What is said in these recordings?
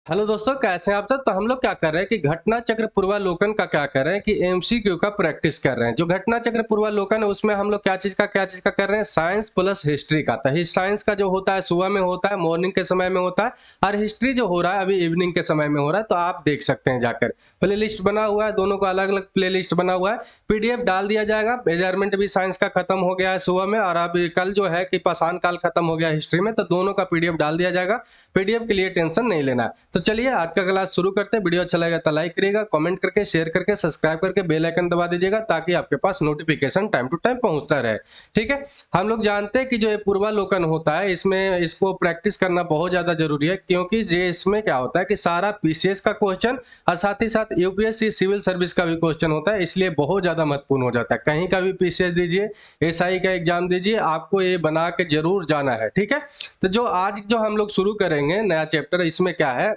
Hello दोस्तों, कैसे हैं आप सब। तो हम लोग क्या कर रहे हैं कि घटना चक्र पूर्वालोकन का क्या कर रहे हैं कि एमसीक्यू का प्रैक्टिस कर रहे हैं। जो घटना चक्र पूर्वालोकन है उसमें हम लोग क्या चीज का कर रहे हैं, साइंस प्लस हिस्ट्री का। तो साइंस का जो होता है सुबह में होता है, मॉर्निंग के समय में होता है, और हिस्ट्री जो हो रहा है अभी इवनिंग के समय में हो रहा है। तो आप देख सकते हैं जाकर, प्ले लिस्ट बना हुआ है, दोनों का अलग अलग प्ले लिस्ट बना हुआ है। पीडीएफ डाल दिया जाएगा। मेजरमेंट भी साइंस का खत्म हो गया है सुबह में, और अभी कल जो है कि पाषाण काल खत्म हो गया हिस्ट्री में, तो दोनों का पीडीएफ डाल दिया जाएगा। पीडीएफ के लिए टेंशन नहीं लेना है। तो चलिए आज का क्लास शुरू करते हैं। वीडियो अच्छा लगेगा तो लाइक करिएगा, कमेंट करके, शेयर करके, सब्सक्राइब करके बेल आइकन दबा दीजिएगा, ताकि आपके पास नोटिफिकेशन टाइम टू टाइम पहुंचता रहे। ठीक है। हम लोग जानते हैं कि जो ये पूर्वालोकन होता है इसमें इसको प्रैक्टिस करना बहुत ज्यादा जरूरी है, क्योंकि ये इसमें क्या होता है कि सारा पीसीएस का क्वेश्चन और साथ ही साथ यूपीएससी सिविल सर्विस का भी क्वेश्चन होता है, इसलिए बहुत ज्यादा महत्वपूर्ण हो जाता है। कहीं का भी पीसीएस दीजिए, एसआई का एग्जाम दीजिए, आपको ये बना के जरूर जाना है। ठीक है। तो जो आज जो हम लोग शुरू करेंगे नया चैप्टर, इसमें क्या है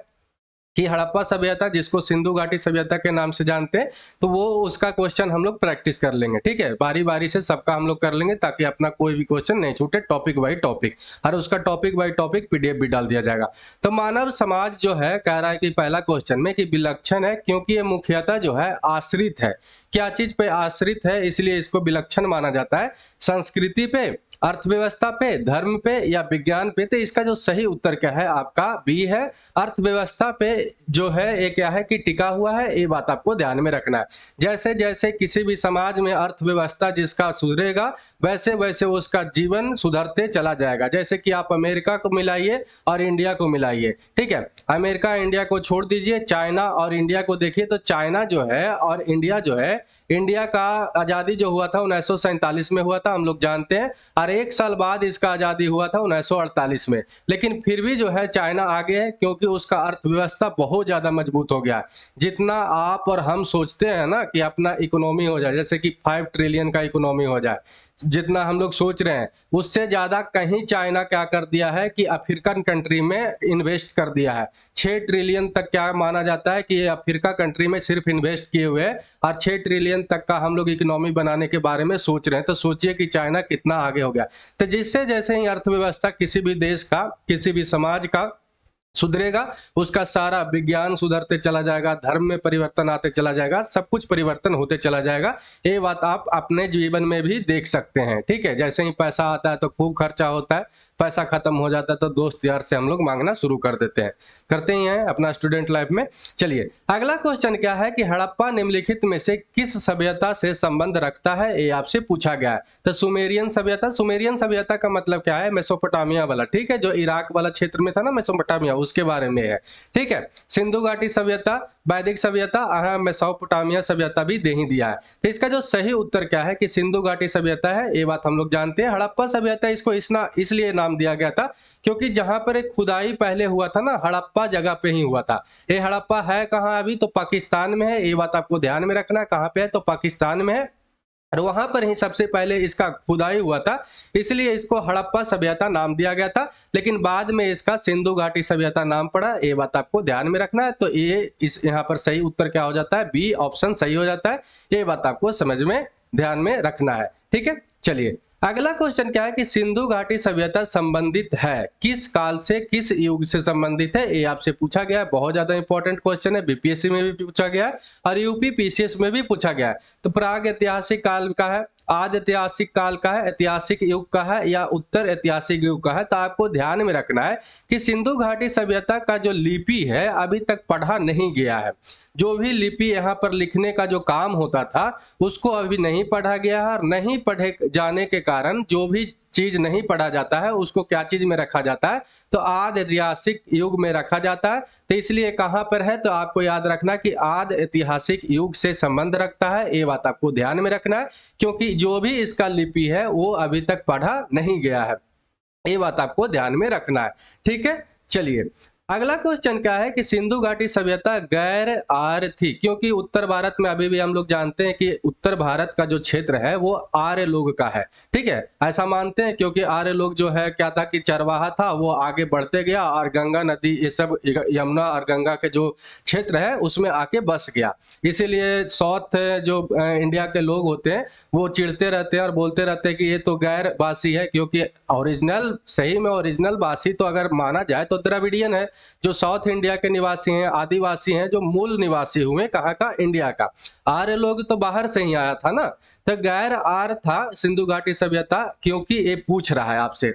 कि हड़प्पा सभ्यता, जिसको सिंधु घाटी सभ्यता के नाम से जानते हैं, तो वो उसका क्वेश्चन हम लोग प्रैक्टिस कर लेंगे। ठीक है, बारी बारी से सबका हम लोग कर लेंगे, ताकि अपना कोई भी क्वेश्चन नहीं छूटे, टॉपिक बाई टॉपिक, और उसका टॉपिक बाई टॉपिक पीडीएफ भी डाल दिया जाएगा। तो मानव समाज जो है कह रहा है कि पहला क्वेश्चन में कि विलक्षण है, क्योंकि ये मुख्यतः जो है आश्रित है। क्या चीज पे आश्रित है, इसलिए इसको विलक्षण माना जाता है। संस्कृति पे, अर्थव्यवस्था पे, धर्म पे या विज्ञान पे। तो इसका जो सही उत्तर क्या है आपका बी है। अर्थव्यवस्था पे जो है ये क्या है कि टिका हुआ है, ये बात आपको ध्यान में रखना है। जैसे जैसे किसी भी समाज में अर्थव्यवस्था जिसका सुधरेगा, वैसे वैसे उसका जीवन सुधरते चला जाएगा। जैसे कि आप अमेरिका को मिलाइए और इंडिया को मिलाइए। ठीक है, अमेरिका इंडिया को छोड़ दीजिए, चाइना और इंडिया को देखिए। तो चाइना जो है और इंडिया जो है, इंडिया का आजादी जो हुआ था 1947 में हुआ था, हम लोग जानते हैं, और एक साल बाद इसका आजादी हुआ था 1948 में। लेकिन फिर भी जो है चाइना आगे है, क्योंकि उसका अर्थव्यवस्था बहुत ज्यादा मजबूत हो गया है। जितना आप और हम सोचते हैं ना कि अपना इकोनॉमी हो जाए, जैसे कि 5 ट्रिलियन का इकोनॉमी हो जाए, जितना हम लोग सोच रहे हैं, उससे ज्यादा कहीं चाइना क्या कर दिया है कि अफ्रीकन कंट्री में इन्वेस्ट कर दिया है। 6 ट्रिलियन तक क्या माना जाता है कि ये अफ्रीका कंट्री में सिर्फ इन्वेस्ट किए हुए हैं, और 6 ट्रिलियन तक का हम लोग इकोनॉमी बनाने के बारे में सोच रहे हैं। तो सोचिए कि चाइना कितना आगे हो गया। तो जिससे जैसे ही अर्थव्यवस्था किसी भी देश का, किसी भी समाज का सुधरेगा, उसका सारा विज्ञान सुधरते चला जाएगा, धर्म में परिवर्तन आते चला जाएगा, सब कुछ परिवर्तन होते चला जाएगा। ये बात आप अपने जीवन में भी देख सकते हैं। ठीक है, जैसे ही पैसा आता है तो खूब खर्चा होता है, पैसा खत्म हो जाता है तो दोस्त यार से हम लोग मांगना शुरू कर देते हैं, करते ही हैं अपना स्टूडेंट लाइफ में। चलिए अगला क्वेश्चन क्या है कि हड़प्पा निम्नलिखित में से किस सभ्यता से संबंध रखता है, ये आपसे पूछा गया है। तो सुमेरियन सभ्यता, सुमेरियन सभ्यता का मतलब क्या है, मेसोपोटामिया वाला। ठीक है, जो इराक वाला क्षेत्र में था ना मेसोपोटामिया, उसके बारे में है। ठीक है, सिंधु घाटी सभ्यता, वैदिक सभ्यता, मेसोपोटामिया सभ्यता भी दे ही दिया है। तो इसका जो सही उत्तर क्या है कि सिंधु घाटी सभ्यता है, ये बात हम लोग जानते हैं। हड़प्पा सभ्यता इसको इसलिए नाम दिया गया था, क्योंकि जहां पर एक खुदाई पहले हुआ था ना, हड़प्पा जगह पे ही हुआ था। ये हड़प्पा है कहाँ अभी, तो पाकिस्तान में है। ये बात आपको ध्यान में रखना है, कहाँ पे है तो पाकिस्तान में है, और वहां पर ही सबसे पहले इसका खुदाई हुआ था, इसलिए इसको हड़प्पा सभ्यता नाम दिया गया था। लेकिन बाद में इसका सिंधु घाटी सभ्यता नाम पड़ा, ये बात आपको ध्यान में रखना है। तो ये इस यहाँ पर सही उत्तर क्या हो जाता है, बी ऑप्शन सही हो जाता है। ये बात आपको समझ में ध्यान में रखना है। ठीक है, चलिए अगला क्वेश्चन क्या है कि सिंधु घाटी सभ्यता संबंधित है किस काल से, किस युग से संबंधित है, ये आपसे पूछा गया है। बहुत ज्यादा इंपॉर्टेंट क्वेश्चन है, बीपीएससी में भी पूछा गया है और यूपी पीसीएस में भी पूछा गया है। तो प्राग ऐतिहासिक काल का है, आदि ऐतिहासिक काल का है, ऐतिहासिक युग का है, या उत्तर ऐतिहासिक युग का है। तो आपको ध्यान में रखना है कि सिंधु घाटी सभ्यता का जो लिपि है अभी तक पढ़ा नहीं गया है। जो भी लिपि यहाँ पर लिखने का जो काम होता था उसको अभी नहीं पढ़ा गया है, और नहीं पढ़े जाने के कारण जो भी चीज नहीं पढ़ा जाता है उसको क्या चीज में रखा जाता है, तो आदि ऐतिहासिक युग में रखा जाता है। तो इसलिए कहां पर है, तो आपको याद रखना कि आदि ऐतिहासिक युग से संबंध रखता है। ये बात आपको ध्यान में रखना है, क्योंकि जो भी इसका लिपि है वो अभी तक पढ़ा नहीं गया है। ये बात आपको ध्यान में रखना है। ठीक है, चलिए अगला क्वेश्चन क्या है कि सिंधु घाटी सभ्यता गैर आर्य थी, क्योंकि उत्तर भारत में अभी भी हम लोग जानते हैं कि उत्तर भारत का जो क्षेत्र है वो आर्य लोग का है। ठीक है, ऐसा मानते हैं, क्योंकि आर्य लोग जो है क्या था कि चरवाहा था, वो आगे बढ़ते गया और गंगा नदी, ये सब यमुना और गंगा के जो क्षेत्र है उसमें आके बस गया। इसीलिए साउथ जो इंडिया के लोग होते हैं वो चिढ़ते रहते हैं और बोलते रहते हैं कि ये तो गैर वासी है, क्योंकि ओरिजिनल, सही में ओरिजिनल वासी तो अगर माना जाए तो द्रविडियन है, जो साउथ इंडिया के निवासी हैं, आदिवासी हैं, जो मूल निवासी हुए कहाँ का, इंडिया का। आर्य लोग तो बाहर से ही आया था ना, तो गैर आर्य था सिंधु घाटी सभ्यता, क्योंकि ये पूछ रहा है आपसे।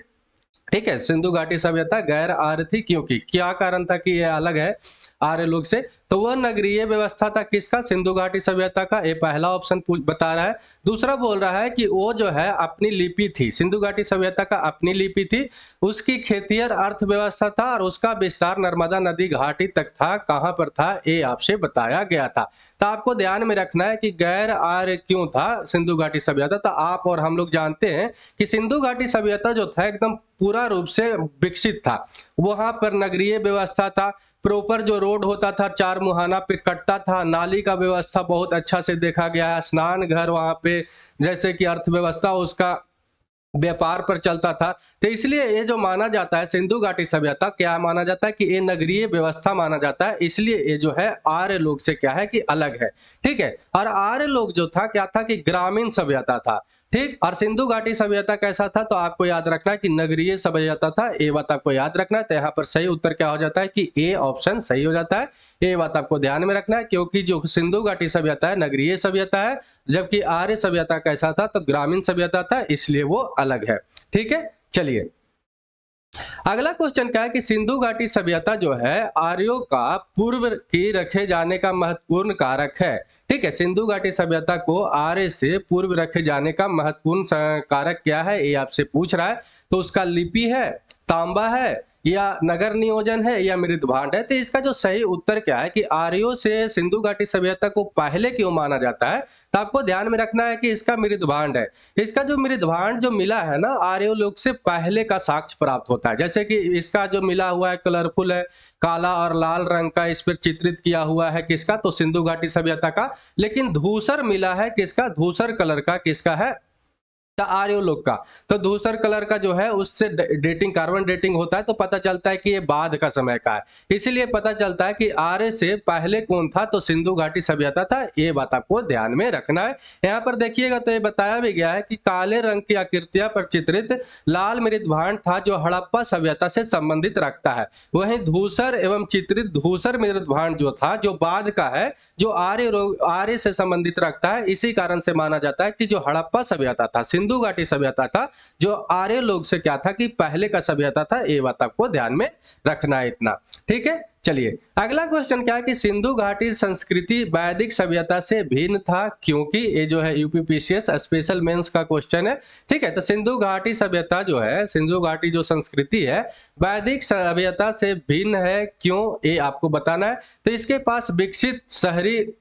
ठीक है, सिंधु घाटी सभ्यता गैर आर्य थी क्योंकि, क्या कारण था कि ये अलग है आर्य लोग से, तो वह नगरीय व्यवस्था था किसका, सिंधु घाटी सभ्यता का। ये पहला ऑप्शन बता रहा है। दूसरा बोल रहा है कि वो जो है अपनी लिपि थी, सिंधु घाटी सभ्यता का अपनी लिपि थी, उसकी खेतियर अर्थव्यवस्था था और उसका विस्तार नर्मदा नदी घाटी तक था। कहां पर था, ये आपसे बताया गया था। तो आपको ध्यान में रखना है कि गैर आर्य क्यों था सिंधु घाटी सभ्यता। तो आप और हम लोग जानते हैं कि सिंधु घाटी सभ्यता जो था एकदम पूरा रूप से विकसित था। वहां पर नगरीय व्यवस्था था, प्रॉपर जो रोड होता था चार मुहाना पे कटता था, नाली का व्यवस्था बहुत अच्छा से देखा गया है, स्नान घर वहां पे, जैसे कि अर्थव्यवस्था उसका व्यापार पर चलता था। तो इसलिए ये जो माना जाता है सिंधु घाटी सभ्यता, क्या माना जाता है कि ये नगरीय व्यवस्था माना जाता है, इसलिए ये जो है आर्य लोग से क्या है कि अलग है। ठीक है, और आर्य लोग जो था क्या था कि ग्रामीण सभ्यता था। ठीक, और सिंधु घाटी सभ्यता कैसा था, तो आपको याद रखना है कि नगरीय सभ्यता था। ये बात आपको याद रखना है। तो यहाँ पर सही उत्तर क्या हो जाता है कि ए ऑप्शन सही हो जाता है। ये बात आपको ध्यान में रखना है, क्योंकि जो सिंधु घाटी सभ्यता है नगरीय सभ्यता है, जबकि आर्य सभ्यता कैसा था, तो ग्रामीण सभ्यता था, इसलिए वो अलग है। ठीक है, चलिए अगला क्वेश्चन क्या है कि सिंधु घाटी सभ्यता जो है आर्यों का पूर्व की रखे जाने का महत्वपूर्ण कारक है। ठीक है, सिंधु घाटी सभ्यता को आर्य से पूर्व रखे जाने का महत्वपूर्ण कारक क्या है, ये आपसे पूछ रहा है। तो उसका लिपि है, तांबा है, या नगर नियोजन है, या मृद भांड है। तो इसका जो सही उत्तर क्या है कि आर्यों से सिंधु घाटी सभ्यता को पहले क्यों माना जाता है, तो आपको ध्यान में रखना है कि इसका मृद भांड है। इसका जो मृद भांड जो मिला है ना, आर्यों लोग से पहले का साक्ष्य प्राप्त होता है। जैसे कि इसका जो मिला हुआ है कलरफुल है, काला और लाल रंग का इस पर चित्रित किया हुआ है किसका, तो सिंधु घाटी सभ्यता का। लेकिन धूसर मिला है किसका, धूसर कलर का किसका है, आर्यो लोग का। तो धूसर कलर का जो है उससे डेटिंग, कार्बन डेटिंग होता है, तो पता चलता है कि ये बाद का समय का है। इसीलिए पता चलता है कि आर्य से पहले कौन था, तो सिंधु घाटी सभ्यता था। ये बात आपको ध्यान में रखना है। यहाँ पर देखिएगा तो ये बताया भी गया है कि काले रंग की आकृतियां पर चित्रित लाल मृद भांड था जो हड़प्पा सभ्यता से संबंधित रखता है। वहीं धूसर एवं चित्रित धूसर मृद भांड जो था, जो बाद का है, जो आर्य से संबंधित रखता है। इसी कारण से माना जाता है कि जो हड़प्पा सभ्यता था, सिंधु घाटी सभ्यता था, जो आर्य लोग से क्या था कि पहले का सभ्यता था। ये बात आपको ध्यान में रखना है इतना। ठीक है, चलिए अगला क्वेश्चन क्या है कि सिंधु घाटी संस्कृति वैदिक सभ्यता से भिन्न था क्योंकि, ये जो है यूपीपीसीएस स्पेशल मेंस का क्वेश्चन है। ठीक है, तो सिंधु घाटी सभ्यता जो है, सिंधु घाटी जो संस्कृति है वैदिक सभ्यता से भिन्न है क्यों, ये आपको बताना है। तो इसके पास विकसित शहरी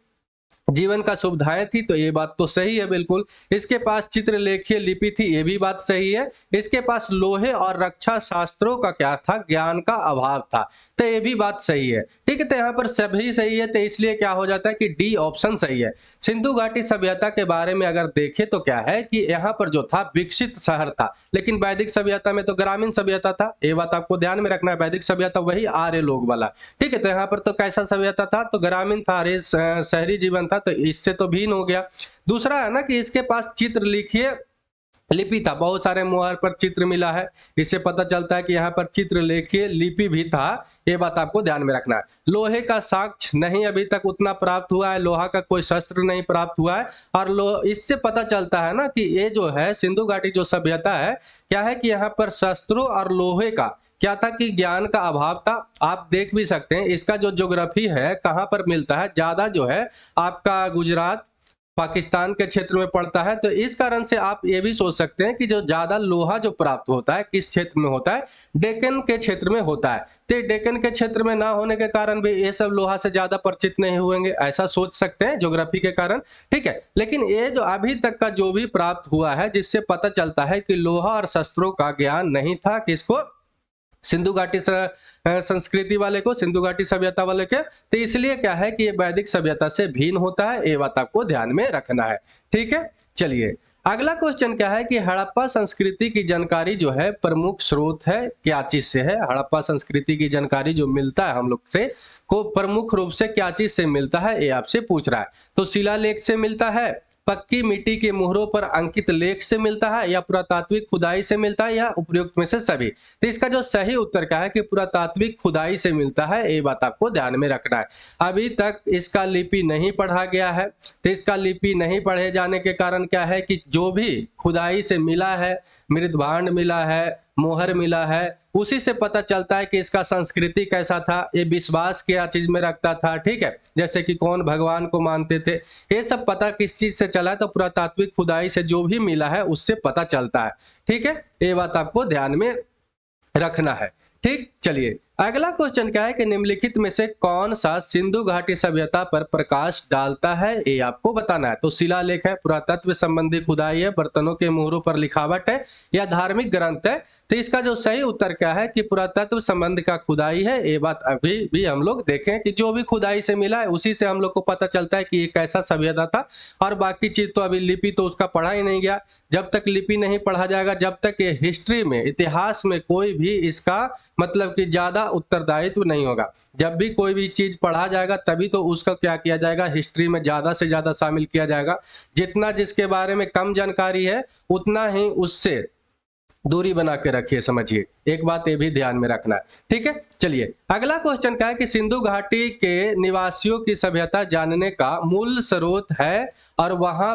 जीवन का सुविधाएं थी, तो ये बात तो सही है बिल्कुल। इसके पास चित्रलेखीय लिपि थी, ये भी बात सही है। इसके पास लोहे और रक्षा शास्त्रों का क्या था, ज्ञान का अभाव था, तो ये भी बात सही है। ठीक है, तो यहाँ पर सभी सही है, तो इसलिए क्या हो जाता है कि डी ऑप्शन सही है। सिंधु घाटी सभ्यता के बारे में अगर देखें तो क्या है कि यहाँ पर जो था विकसित शहर था, लेकिन वैदिक सभ्यता में तो ग्रामीण सभ्यता था। ये बात आपको ध्यान में रखना है। वैदिक सभ्यता वही आर्य लोग वाला। ठीक है, तो यहाँ पर तो कैसा सभ्यता था, तो ग्रामीण था, शहरी जीवन था, तो इससे तो भिन्न हो गया। दूसरा है ना कि इसके पास चित्र लिखिए लिपि था, बहुत सारे मुहर पर चित्र मिला है, इससे पता चलता है कि यहाँ पर चित्र लेखिए लिपि भी था। ये बात आपको ध्यान में रखना है। लोहे का साक्ष्य नहीं अभी तक उतना प्राप्त हुआ है, लोहा का कोई शस्त्र नहीं प्राप्त हुआ है। और इससे पता चलता है ना कि ये जो है सिंधु घाटी जो सभ्यता है, क्या है कि यहाँ पर शस्त्रों और लोहे का क्या था कि ज्ञान का अभाव था। आप देख भी सकते हैं इसका जो ज्योग्राफी है कहाँ पर मिलता है, ज्यादा जो है आपका गुजरात पाकिस्तान के क्षेत्र में पड़ता है। तो इस कारण से आप ये भी सोच सकते हैं कि जो ज्यादा लोहा जो प्राप्त होता है किस क्षेत्र में होता है, डेक्कन के क्षेत्र में होता है। तो डेक्कन के क्षेत्र में ना होने के कारण भी ये सब लोहा से ज्यादा परिचित नहीं होंगे, ऐसा सोच सकते हैं ज्योग्राफी के कारण। ठीक है, लेकिन ये जो अभी तक का जो भी प्राप्त हुआ है, जिससे पता चलता है कि लोहा और शस्त्रों का ज्ञान नहीं था किसको, सिंधु घाटी संस्कृति वाले को, सिंधु घाटी सभ्यता वाले के। तो इसलिए क्या है कि ये वैदिक सभ्यता से भिन्न होता है। ये बात आपको ध्यान में रखना है। ठीक है, चलिए अगला क्वेश्चन क्या है कि हड़प्पा संस्कृति की जानकारी जो है प्रमुख स्रोत है क्या चीज से है। हड़प्पा संस्कृति की जानकारी जो मिलता है हम लोग से को प्रमुख रूप से क्या चीज से मिलता है, ये आपसे पूछ रहा है। तो शिलालेख से मिलता है, पक्की मिट्टी के मुहरों पर अंकित लेख से मिलता है या पुरातात्विक खुदाई से मिलता है या उपयुक्त में से सभी। तो इसका जो सही उत्तर क्या है कि पुरातात्विक खुदाई से मिलता है, ये बात आपको ध्यान में रखना है। अभी तक इसका लिपि नहीं पढ़ा गया है, तो इसका लिपि नहीं पढ़े जाने के कारण क्या है कि जो भी खुदाई से मिला है, मृदभांड मिला है, मोहर मिला है, उसी से पता चलता है कि इसका संस्कृति कैसा था, ये विश्वास क्या चीज में रखता था, ठीक है, जैसे कि कौन भगवान को मानते थे, ये सब पता किस चीज से चला है, तो पुरातात्विक खुदाई से जो भी मिला है उससे पता चलता है। ठीक है, ये बात आपको ध्यान में रखना है। ठीक, चलिए अगला क्वेश्चन क्या है कि निम्नलिखित में से कौन सा सिंधु घाटी सभ्यता पर प्रकाश डालता है, ये आपको बताना है। तो शिलालेख है, पुरातत्व संबंधी खुदाई है, बर्तनों के मुहरों पर लिखावट है या धार्मिक ग्रंथ है। तो इसका जो सही उत्तर क्या है कि पुरातत्व संबंध का खुदाई है। ये बात अभी भी हम लोग देखें कि जो भी खुदाई से मिला है उसी से हम लोग को पता चलता है कि ये कैसा सभ्यता था, और बाकी चीज तो अभी लिपि तो उसका पढ़ा ही नहीं गया। जब तक लिपि नहीं पढ़ा जाएगा, जब तक ये हिस्ट्री में, इतिहास में कोई भी इसका मतलब कि ज्यादा उत्तरदायित्व नहीं होगा। जब भी कोई भी चीज पढ़ा जाएगा तभी तो उसका क्या किया जाएगा, हिस्ट्री में ज्यादा से ज्यादा शामिल किया जाएगा। जितना जिसके बारे में कम जानकारी है उतना ही उससे दूरी बना के रखिए, समझिए, एक बात ये भी ध्यान में रखना है। ठीक है, चलिए अगला क्वेश्चन क्या है कि सिंधु घाटी के निवासियों की सभ्यता जानने का मूल स्रोत है और वहां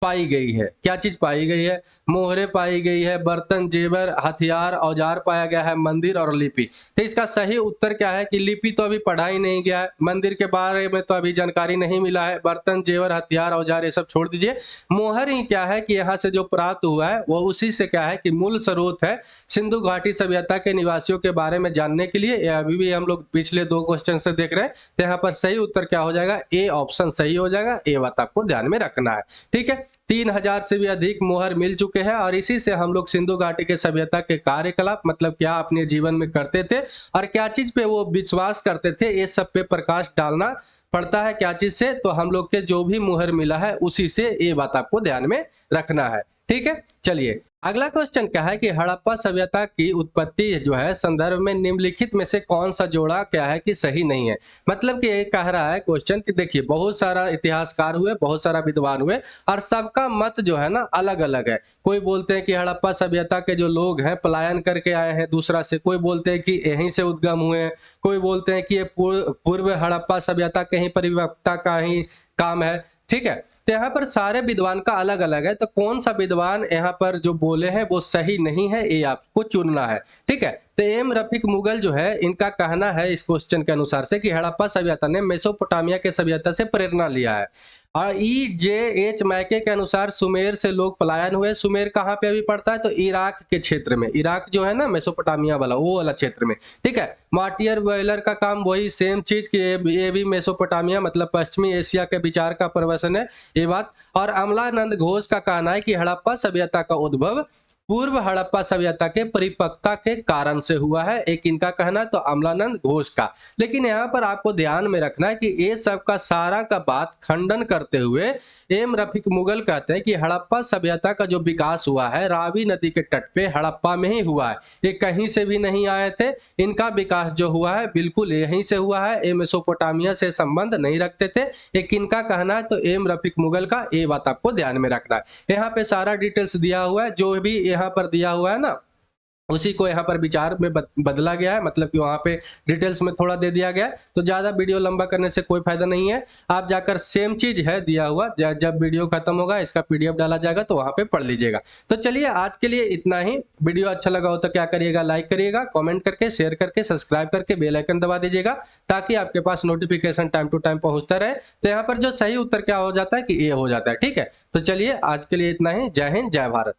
पाई गई है। क्या चीज पाई गई है? मोहरे पाई गई है, बर्तन, जेवर, हथियार, औजार पाया गया है, मंदिर और लिपि। तो इसका सही उत्तर क्या है कि लिपि तो अभी पढ़ा ही नहीं गया है, मंदिर के बारे में तो अभी जानकारी नहीं मिला है, बर्तन, जेवर, हथियार, औजार ये सब छोड़ दीजिए। मोहर ही क्या है कि यहाँ से जो प्राप्त हुआ है वो उसी से क्या है कि मूल स्रोत है सिंधु घाटी सभ्यता के निवासियों के बारे में जानने के लिए। अभी भी हम लोग पिछले 2 क्वेश्चन से देख रहे हैं, तो यहाँ पर सही उत्तर क्या हो जाएगा, ए ऑप्शन सही हो जाएगा। ये बात आपको ध्यान में रखना है। ठीक है, 3000 से भी अधिक मोहर मिल चुके हैं और इसी से हम लोग सिंधु घाटी के सभ्यता के कार्यकलाप, मतलब क्या अपने जीवन में करते थे और क्या चीज पे वो विश्वास करते थे, ये सब पे प्रकाश डालना पड़ता है। क्या चीज से? तो हम लोग के जो भी मोहर मिला है उसी से, ये बात आपको ध्यान में रखना है। ठीक है, चलिए अगला क्वेश्चन क्या है कि हड़प्पा सभ्यता की उत्पत्ति जो है संदर्भ में निम्नलिखित में से कौन सा जोड़ा क्या है कि सही नहीं है। मतलब कि ये कह रहा है क्वेश्चन कि देखिए बहुत सारा इतिहासकार हुए, बहुत सारा विद्वान हुए और सबका मत जो है ना अलग अलग है। कोई बोलते हैं कि हड़प्पा सभ्यता के जो लोग हैं पलायन करके आए हैं दूसरा से, कोई बोलते हैं कि यहीं से उद्गम हुए हैं, कोई बोलते हैं कि ये पूर्व हड़प्पा सभ्यता के ही परिपक्वता का ही काम है। ठीक है, तो यहाँ पर सारे विद्वान का अलग अलग है, तो कौन सा विद्वान यहाँ पर जो बोले हैं वो सही नहीं है, ये आपको चुनना है। ठीक है, तो एम रफीक मुगल जो है इनका कहना है इस क्वेश्चन के अनुसार से कि हड़प्पा सभ्यता ने मेसोपोटामिया के सभ्यता से प्रेरणा लिया है। और E.J.H. मैके के अनुसार सुमेर से लोग पलायन हुए। सुमेर कहाँ पे अभी पड़ता है? तो इराक के क्षेत्र में, इराक जो है ना मेसोपोटामिया वाला, वो वाला क्षेत्र में। ठीक है, मार्टियर वेलर का काम वही सेम चीज कि ये भी मेसोपोटामिया मतलब पश्चिमी एशिया के विचार का प्रवचन है ये बात। और अमलानंद घोष का कहना है कि हड़प्पा सभ्यता का उद्भव पूर्व हड़प्पा सभ्यता के परिपक्वता के कारण से हुआ है। एक इनका कहना तो अमलानंद घोष का। लेकिन यहाँ पर आपको ध्यान में रखना है कि ये सब का सारा का बात खंडन करते हुए एम रफीक मुगल कहते हैं कि हड़प्पा सभ्यता का जो विकास हुआ है रावी नदी के तट पे हड़प्पा में ही हुआ है, ये कहीं से भी नहीं आए थे। इनका विकास जो हुआ है बिल्कुल यहीं से हुआ है, ये मेसोपोटामिया से संबंध नहीं रखते थे। एक इनका कहना है तो एम रफीक मुगल का, ये बात आपको ध्यान में रखना है। यहाँ पे सारा डिटेल्स दिया हुआ है, जो भी यहाँ पर दिया हुआ है ना उसी को यहाँ पर विचार में बदला गया है, मतलब कि वहाँ पे डिटेल्स में थोड़ा दे दिया गया है। तो ज़्यादा वीडियो लंबा करने से कोई फायदा नहीं है, आप जाकर सेम चीज़ है दिया हुआ, जब वीडियो खत्म होगा इसका PDF डाला जाएगा तो वहाँ पे पढ़ लीजिएगा। तो चलिए आज के लिए इतना ही। वीडियो अच्छा लगा हो तो क्या करिएगा, लाइक करिएगा, कॉमेंट करके, शेयर करके, सब्सक्राइब करके बेल आइकन दबा दीजिएगा ताकि आपके पास नोटिफिकेशन टाइम टू टाइम पहुँचता रहे। तो यहाँ पर जो सही उत्तर क्या हो जाता है कि ये हो जाता है। ठीक है, तो चलिए आज के लिए इतना ही। जय हिंद, जय भारत।